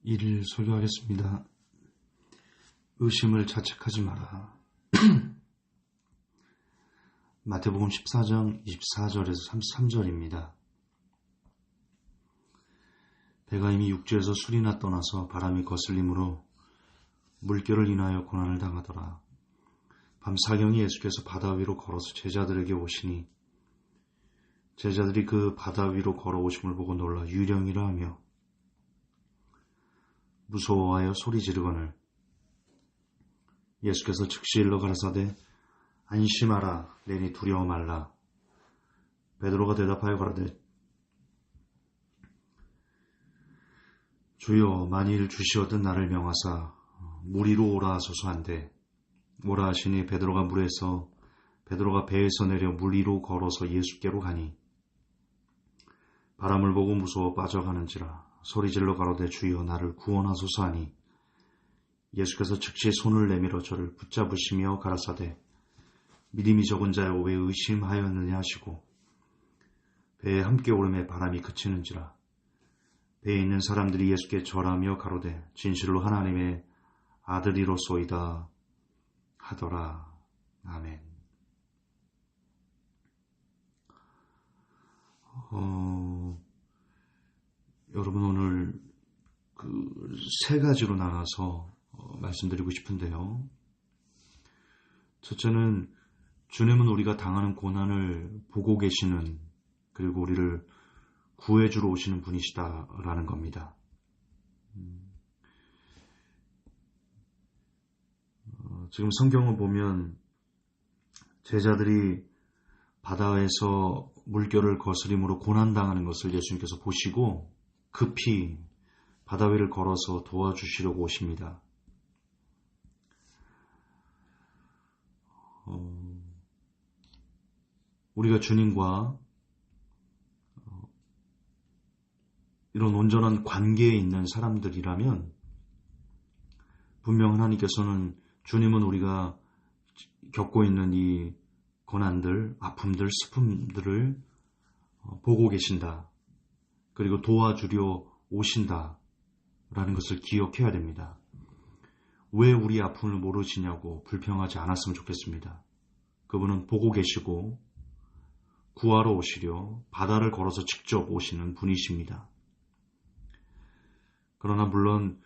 이를 설교하겠습니다. 의심을 자책하지 마라. 마태복음 14장 24절에서 33절입니다. 배가 이미 육지에서 술이나 떠나서 바람이 거슬림으로 물결을 인하여 고난을 당하더라. 밤 사경이 예수께서 바다 위로 걸어서 제자들에게 오시니 제자들이 그 바다 위로 걸어오심을 보고 놀라 유령이라 하며 무서워하여 소리 지르거늘 예수께서 즉시 일러 가라사대 안심하라 내니 두려워 말라. 베드로가 대답하여 가라되 주여 만일 주시어든 나를 명하사 물 위로 오라 하소서 한데 오라 하시니 베드로가 배에서 내려 물 위로 걸어서 예수께로 가니 바람을 보고 무서워 빠져가는지라 소리질러 가로되 주여 나를 구원하소서 하니 예수께서 즉시 손을 내밀어 저를 붙잡으시며 가라사대 믿음이 적은 자여 왜 의심하였느냐 하시고 배에 함께 오름에 바람이 그치는지라 배에 있는 사람들이 예수께 절하며 가로되 진실로 하나님의 아들이로소이다 하더라. 아멘. 여러분 오늘 세 가지로 나눠서 말씀드리고 싶은데요. 첫째는 주님은 우리가 당하는 고난을 보고 계시는 그리고 우리를 구해주러 오시는 분이시다라는 겁니다. 지금 성경을 보면 제자들이 바다에서 물결을 거스림으로 고난당하는 것을 예수님께서 보시고 급히 바다 위를 걸어서 도와주시려고 오십니다. 우리가 주님과 이런 온전한 관계에 있는 사람들이라면 분명 하나님께서는 주님은 우리가 겪고 있는 이 고난들, 아픔들, 슬픔들을 보고 계신다. 그리고 도와주려 오신다. 라는 것을 기억해야 됩니다. 왜 우리 아픔을 모르시냐고 불평하지 않았으면 좋겠습니다. 그분은 보고 계시고 구하러 오시려 바다를 걸어서 직접 오시는 분이십니다. 그러나 물론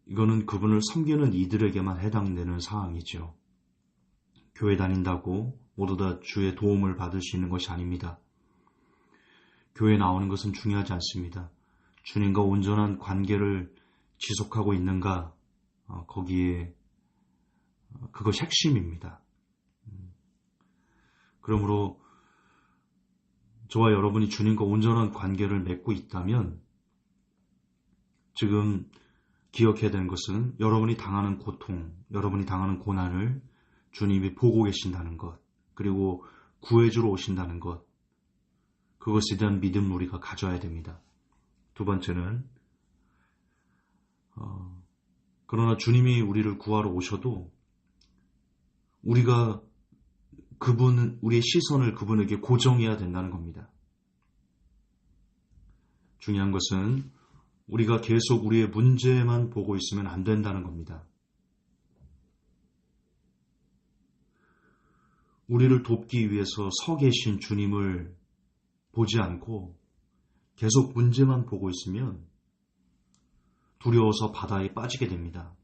이거는 그분을 섬기는 이들에게만 해당되는 사항이죠. 교회 다닌다고 모두 다 주의 도움을 받을 수 있는 것이 아닙니다. 교회에 나오는 것은 중요하지 않습니다. 주님과 온전한 관계를 지속하고 있는가, 거기에 그것이 핵심입니다. 그러므로 저와 여러분이 주님과 온전한 관계를 맺고 있다면 지금 기억해야 되는 것은 여러분이 당하는 고통, 여러분이 당하는 고난을 주님이 보고 계신다는 것, 그리고 구해주러 오신다는 것, 그것에 대한 믿음을 우리가 가져야 됩니다. 두 번째는 그러나 주님이 우리를 구하러 오셔도 우리가 우리의 시선을 그분에게 고정해야 된다는 겁니다. 중요한 것은 우리가 계속 우리의 문제만 보고 있으면 안 된다는 겁니다. 우리를 돕기 위해서 서 계신 주님을 보지 않고 계속 문제만 보고 있으면 두려워서 바다에 빠지게 됩니다.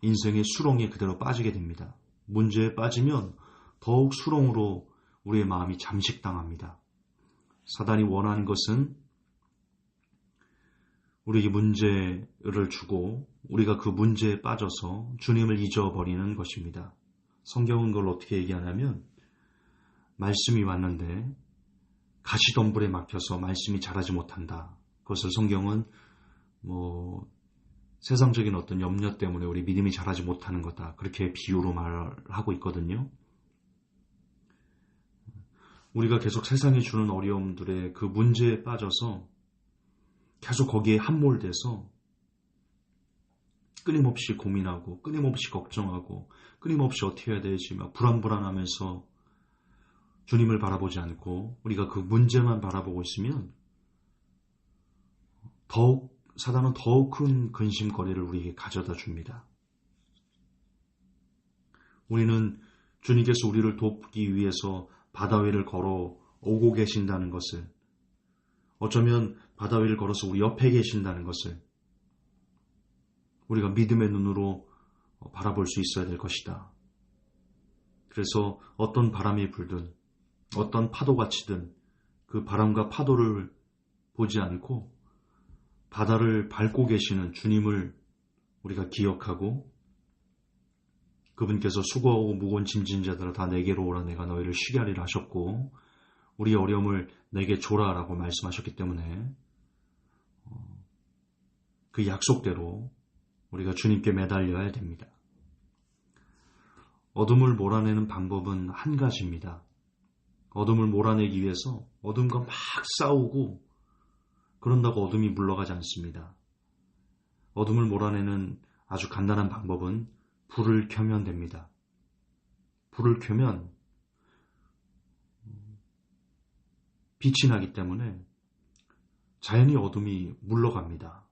인생의 수렁에 그대로 빠지게 됩니다. 문제에 빠지면 더욱 수렁으로 우리의 마음이 잠식당합니다. 사단이 원하는 것은 우리에게 문제를 주고 우리가 그 문제에 빠져서 주님을 잊어버리는 것입니다. 성경은 그걸 어떻게 얘기하냐면 말씀이 왔는데 가시덤불에 막혀서 말씀이 자라지 못한다. 그것을 성경은 세상적인 어떤 염려 때문에 우리 믿음이 자라지 못하는 거다. 그렇게 비유로 말하고 있거든요. 우리가 계속 세상이 주는 어려움들의 그 문제에 빠져서 계속 거기에 함몰돼서 끊임없이 고민하고 끊임없이 걱정하고 끊임없이 어떻게 해야 되지 막 불안불안하면서 주님을 바라보지 않고 우리가 그 문제만 바라보고 있으면 더욱 사단은 더욱 큰 근심거리를 우리에게 가져다 줍니다. 우리는 주님께서 우리를 돕기 위해서 바다 위를 걸어 오고 계신다는 것을, 어쩌면 바다 위를 걸어서 우리 옆에 계신다는 것을 우리가 믿음의 눈으로 바라볼 수 있어야 될 것이다. 그래서 어떤 바람이 불든, 어떤 파도가 치든 그 바람과 파도를 보지 않고 바다를 밟고 계시는 주님을 우리가 기억하고, 그분께서 수고하고 무거운 짐진 자들아 다 내게로 오라, 내가 너희를 쉬게 하리라 하셨고, 우리의 어려움을 내게 줘라라고 말씀하셨기 때문에 그 약속대로 우리가 주님께 매달려야 됩니다. 어둠을 몰아내는 방법은 한 가지입니다. 어둠을 몰아내기 위해서 어둠과 막 싸우고 그런다고 어둠이 물러가지 않습니다. 어둠을 몰아내는 아주 간단한 방법은 불을 켜면 됩니다. 불을 켜면 빛이 나기 때문에 자연히 어둠이 물러갑니다.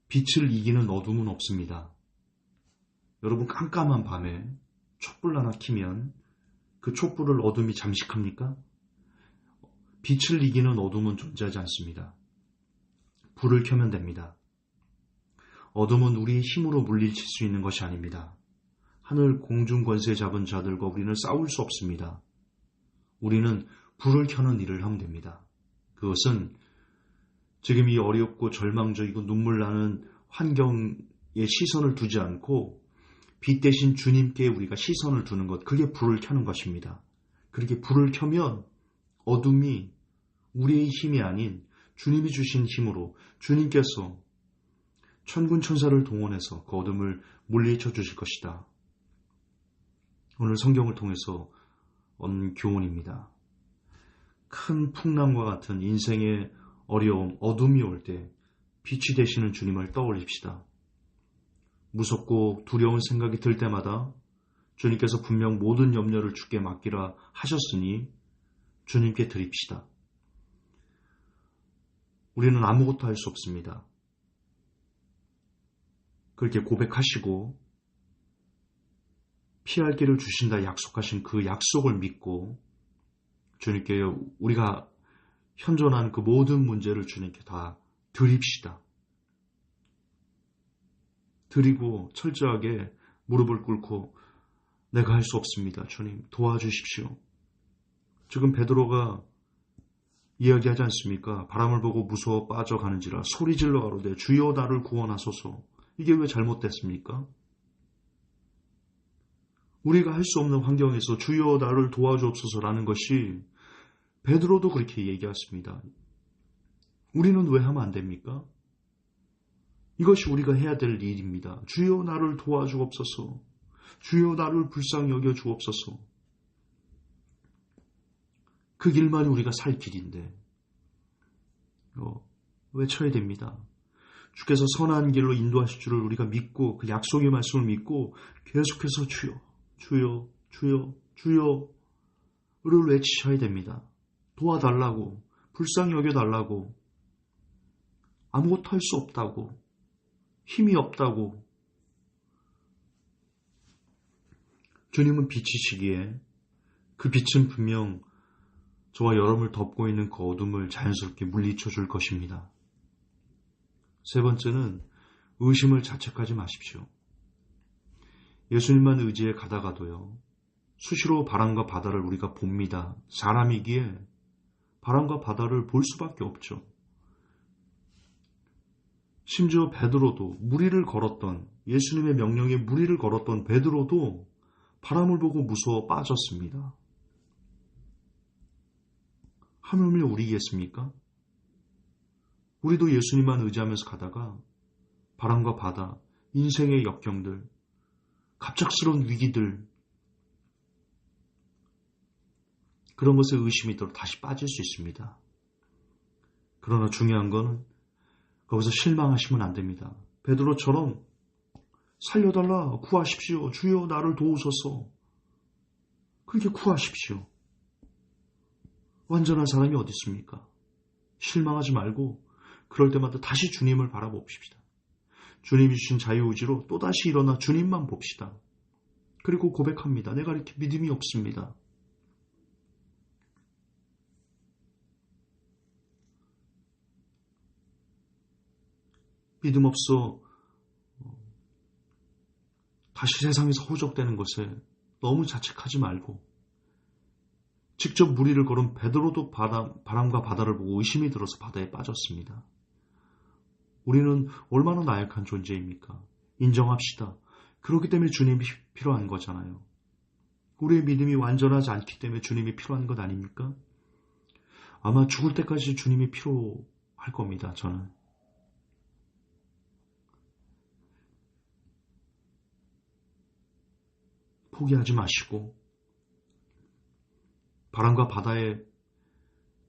빛을 이기는 어둠은 없습니다. 여러분, 깜깜한 밤에 촛불 하나 켜면 그 촛불을 어둠이 잠식합니까? 빛을 이기는 어둠은 존재하지 않습니다. 불을 켜면 됩니다. 어둠은 우리의 힘으로 물리칠 수 있는 것이 아닙니다. 하늘 공중 권세 잡은 자들과 우리는 싸울 수 없습니다. 우리는 불을 켜는 일을 하면 됩니다. 그것은 지금 이 어렵고 절망적이고 눈물 나는 환경에 시선을 두지 않고 빛 대신 주님께 우리가 시선을 두는 것, 그게 불을 켜는 것입니다. 그렇게 불을 켜면 어둠이 우리의 힘이 아닌 주님이 주신 힘으로 주님께서 천군 천사를 동원해서 그 어둠을 물리쳐 주실 것이다. 오늘 성경을 통해서 얻는 교훈입니다. 큰 풍랑과 같은 인생의 어려움, 어둠이 올 때 빛이 되시는 주님을 떠올립시다. 무섭고 두려운 생각이 들 때마다 주님께서 분명 모든 염려를 주께 맡기라 하셨으니 주님께 드립시다. 우리는 아무것도 할 수 없습니다. 그렇게 고백하시고 피할 길을 주신다 약속하신 그 약속을 믿고 주님께 우리가 현존한 그 모든 문제를 주님께 다 드립시다. 드리고 철저하게 무릎을 꿇고 내가 할 수 없습니다. 주님 도와주십시오. 지금 베드로가 이야기하지 않습니까? 바람을 보고 무서워 빠져가는지라 소리질러 가로되 주여 나를 구원하소서. 이게 왜 잘못됐습니까? 우리가 할 수 없는 환경에서 주여 나를 도와주옵소서라는 것이 베드로도 그렇게 얘기했습니다. 우리는 왜 하면 안 됩니까? 이것이 우리가 해야 될 일입니다. 주여 나를 도와주옵소서. 주여 나를 불쌍히 여겨 주옵소서. 그 길만이 우리가 살 길인데 외쳐야 됩니다. 주께서 선한 길로 인도하실 줄을 우리가 믿고 그 약속의 말씀을 믿고 계속해서 주여 주여 주여 주여를 외치셔야 됩니다. 도와달라고, 불쌍히 여겨달라고, 아무것도 할 수 없다고, 힘이 없다고. 주님은 빛이시기에 그 빛은 분명 저와 여러분을 덮고 있는 그 어둠을 자연스럽게 물리쳐 줄 것입니다. 세 번째는 의심을 자책하지 마십시오. 예수님만 의지해 가다가도요, 수시로 바람과 바다를 우리가 봅니다. 사람이기에 바람과 바다를 볼 수밖에 없죠. 심지어 베드로도 무리를 걸었던, 예수님의 명령에 무리를 걸었던 베드로도 바람을 보고 무서워 빠졌습니다. 하물며 우리겠습니까? 우리도 예수님만 의지하면서 가다가 바람과 바다, 인생의 역경들, 갑작스러운 위기들, 그런 것에 의심이 들어 다시 빠질 수 있습니다. 그러나 중요한 것은 거기서 실망하시면 안 됩니다. 베드로처럼 살려달라, 구하십시오. 주여 나를 도우소서. 그렇게 구하십시오. 완전한 사람이 어디 있습니까? 실망하지 말고 그럴 때마다 다시 주님을 바라봅시다. 주님이 주신 자유의지로 또다시 일어나 주님만 봅시다. 그리고 고백합니다. 내가 이렇게 믿음이 없습니다. 믿음 없어 다시 세상에서 호적되는 것에 너무 자책하지 말고 직접 무리를 걸은 베드로도 바람과 바다를 보고 의심이 들어서 바다에 빠졌습니다. 우리는 얼마나 나약한 존재입니까? 인정합시다. 그렇기 때문에 주님이 필요한 거잖아요. 우리의 믿음이 완전하지 않기 때문에 주님이 필요한 것 아닙니까? 아마 죽을 때까지 주님이 필요할 겁니다. 저는. 포기하지 마시고 바람과 바다에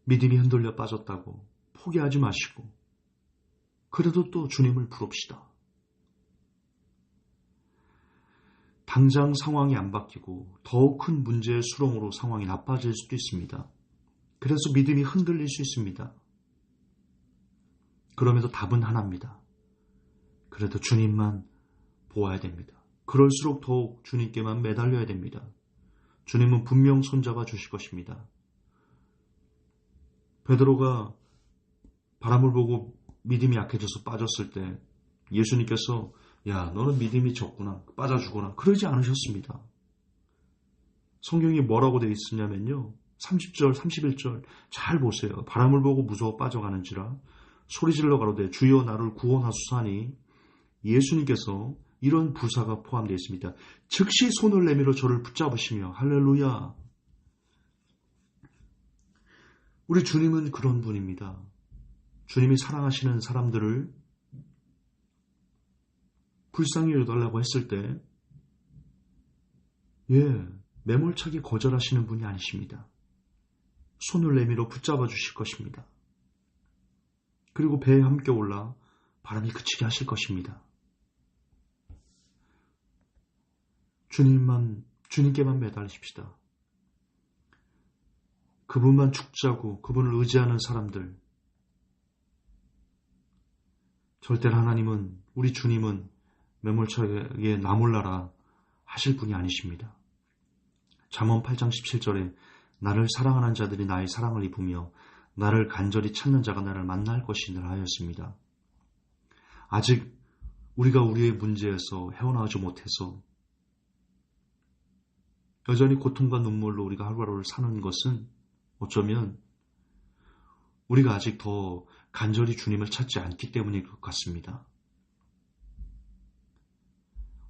믿음이 흔들려 빠졌다고 포기하지 마시고 그래도 또 주님을 부릅시다. 당장 상황이 안 바뀌고 더 큰 문제의 수렁으로 상황이 나빠질 수도 있습니다. 그래서 믿음이 흔들릴 수 있습니다. 그럼에도 답은 하나입니다. 그래도 주님만 보아야 됩니다. 그럴수록 더욱 주님께만 매달려야 됩니다. 주님은 분명 손잡아 주실 것입니다. 베드로가 바람을 보고 믿음이 약해져서 빠졌을 때 예수님께서 야, 너는 믿음이 적구나. 빠져 죽어라. 그러지 않으셨습니다. 성경이 뭐라고 되어 있으냐면요. 30절, 31절 잘 보세요. 바람을 보고 무서워 빠져가는지라 소리질러 가로되 주여 나를 구원하소서하니 예수님께서 이런 부사가 포함되어 있습니다. 즉시 손을 내밀어 저를 붙잡으시며 할렐루야. 우리 주님은 그런 분입니다. 주님이 사랑하시는 사람들을 불쌍히 여달라고 했을 때 매몰차게 거절하시는 분이 아니십니다. 손을 내밀어 붙잡아 주실 것입니다. 그리고 배에 함께 올라 바람이 그치게 하실 것입니다. 주님께만 매달리십시다. 그분만 죽자고 그분을 의지하는 사람들, 절대로 하나님은, 우리 주님은 매몰차게 나 몰라라 하실 분이 아니십니다. 잠언 8장 17절에 나를 사랑하는 자들이 나의 사랑을 입으며 나를 간절히 찾는 자가 나를 만날 것이니라 하였습니다. 아직 우리가 우리의 문제에서 헤어나오지 못해서 여전히 고통과 눈물로 우리가 하루하루를 사는 것은 어쩌면 우리가 아직 더 간절히 주님을 찾지 않기 때문일 것 같습니다.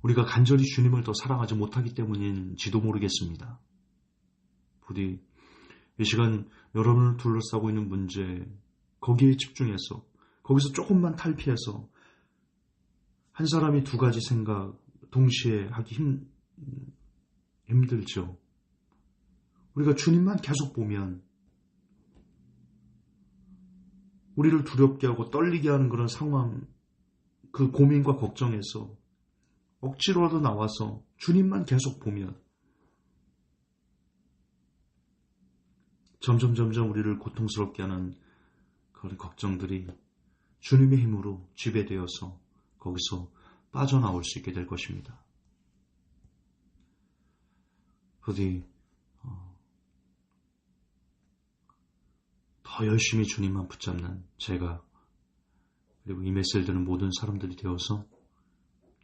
우리가 간절히 주님을 더 사랑하지 못하기 때문인지도 모르겠습니다. 부디 이 시간 여러분을 둘러싸고 있는 문제, 거기에 집중해서, 거기서 조금만 탈피해서 한 사람이 두 가지 생각 동시에 하기 힘들죠. 우리가 주님만 계속 보면 우리를 두렵게 하고 떨리게 하는 그런 상황, 그 고민과 걱정에서 억지로라도 나와서 주님만 계속 보면 점점 우리를 고통스럽게 하는 그런 걱정들이 주님의 힘으로 지배되어서 거기서 빠져나올 수 있게 될 것입니다. 부디 더 열심히 주님만 붙잡는 제가, 그리고 이 메시지를 듣는 모든 사람들이 되어서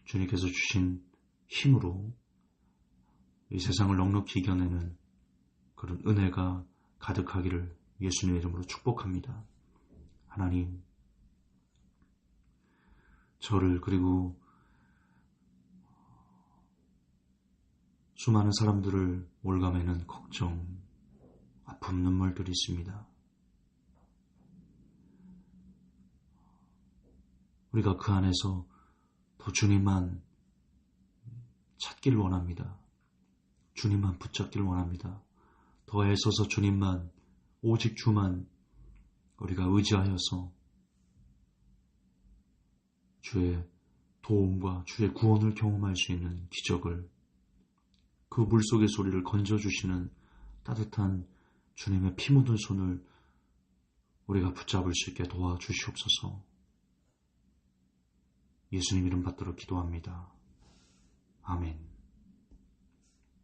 주님께서 주신 힘으로 이 세상을 넉넉히 이겨내는 그런 은혜가 가득하기를 예수님의 이름으로 축복합니다. 하나님, 저를 그리고 수많은 사람들을 올가매는 걱정, 아픔, 눈물들이 있습니다. 우리가 그 안에서 더 주님만 찾기를 원합니다. 주님만 붙잡기를 원합니다. 더 애써서 주님만, 오직 주만 우리가 의지하여서 주의 도움과 주의 구원을 경험할 수 있는 기적을, 그 물속의 소리를 건져주시는 따뜻한 주님의 피 묻은 손을 우리가 붙잡을 수 있게 도와주시옵소서. 예수님 이름 받들어 기도합니다. 아멘.